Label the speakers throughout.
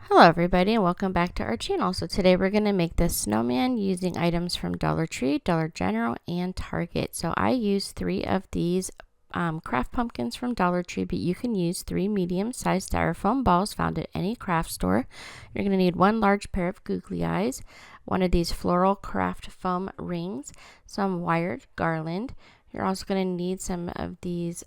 Speaker 1: Hello everybody and welcome back to our channel. So today we're going to make this snowman using items from Dollar Tree, Dollar General, and Target. So I used 3 of these craft pumpkins from Dollar Tree, but you can use 3 medium-sized styrofoam balls found at any craft store. You're going to need 1 large pair of googly eyes, 1 of these floral craft foam rings, some wired garland. You're also going to need some of these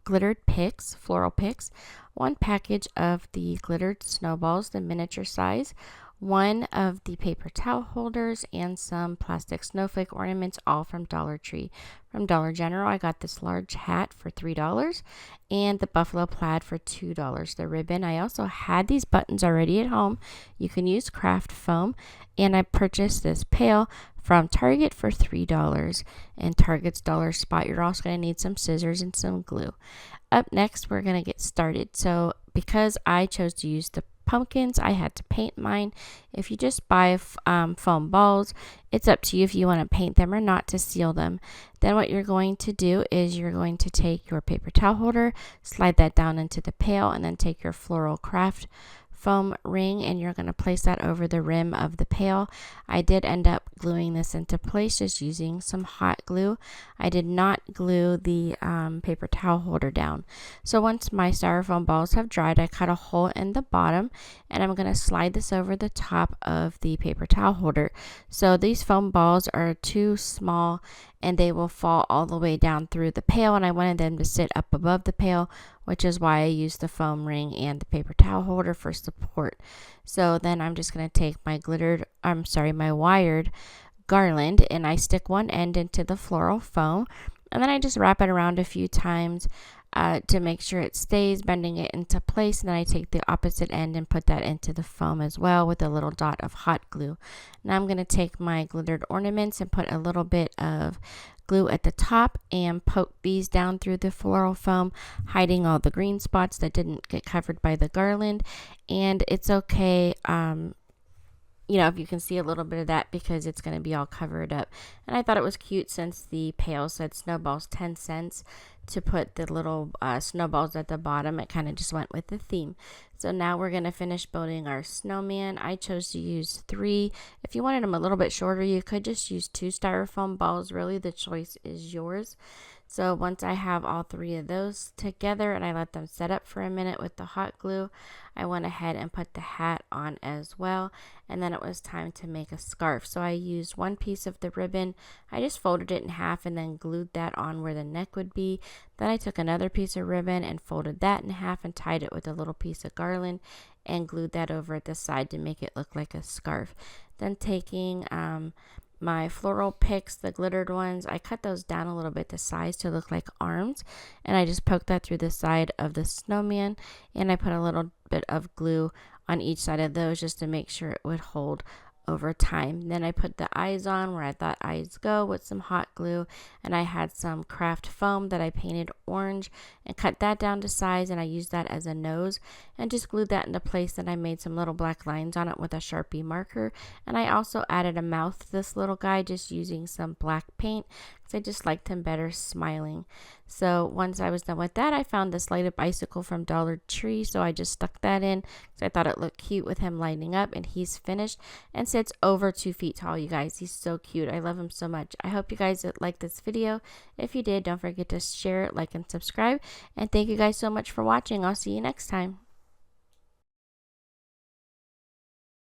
Speaker 1: glittered picks, floral picks, 1 package of the glittered snowballs, the miniature size, 1 of the paper towel holders, and some plastic snowflake ornaments, all from Dollar Tree. From Dollar General, I got this large hat for $3 and the buffalo plaid for $2. The ribbon, I also had these buttons already at home. You can use craft foam, and I purchased this pail from Target for $3 in Target's dollar spot. You're also going to need some scissors and some glue. Up next, we're going to get started. So because I chose to use the pumpkins, I had to paint mine. If you just buy foam balls, it's up to you if you want to paint them or not to seal them. Then what you're going to do is you're going to take your paper towel holder, slide that down into the pail, and then take your floral craft foam ring and you're going to place that over the rim of the pail. I did end up gluing this into place just using some hot glue. I did not glue the paper towel holder down. So once my styrofoam balls have dried, I cut a hole in the bottom and I'm going to slide this over the top of the paper towel holder. So these foam balls are too small and they will fall all the way down through the pail, and I wanted them to sit up above the pail, which is why I used the foam ring and the paper towel holder for support. So then I'm just going to take my my wired garland, and I stick one end into the floral foam, and then I just wrap it around a few times to make sure it stays, bending it into place, and then I take the opposite end and put that into the foam as well with a little dot of hot glue. Now I'm going to take my glittered ornaments and put a little bit of glue at the top and poke these down through the floral foam, hiding all the green spots that didn't get covered by the garland. And it's okay, if you can see a little bit of that because it's going to be all covered up. And I thought it was cute since the pail said snowballs 10 cents to put the little snowballs at the bottom. It kind of just went with the theme. So now we're going to finish building our snowman. I chose to use 3. If you wanted them a little bit shorter, you could just use 2 styrofoam balls. Really, the choice is yours. So once I have all 3 of those together and I let them set up for a minute with the hot glue, I went ahead and put the hat on as well. And then it was time to make a scarf. So I used 1 piece of the ribbon. I just folded it in half and then glued that on where the neck would be. Then I took another piece of ribbon and folded that in half and tied it with a little piece of garland and glued that over at the side to make it look like a scarf. Then taking my floral picks, the glittered ones, I cut those down a little bit to size to look like arms, and I just poked that through the side of the snowman, and I put a little bit of glue on each side of those just to make sure it would hold over time. Then I put the eyes on where I thought eyes go with some hot glue, and I had some craft foam that I painted orange and cut that down to size, and I used that as a nose and just glued that into place. And I made some little black lines on it with a sharpie marker, and I also added a mouth to this little guy just using some black paint because I just liked him better smiling. So once I was done with that, I found this lighted bicycle from Dollar Tree, so I just stuck that in because I thought it looked cute with him lighting up, and he's finished and sits over 2 feet tall, you guys. He's so cute. I love him so much. I hope you guys liked this video. If you did, don't forget to share it, like, and subscribe. And thank you guys so much for watching. I'll see you next time.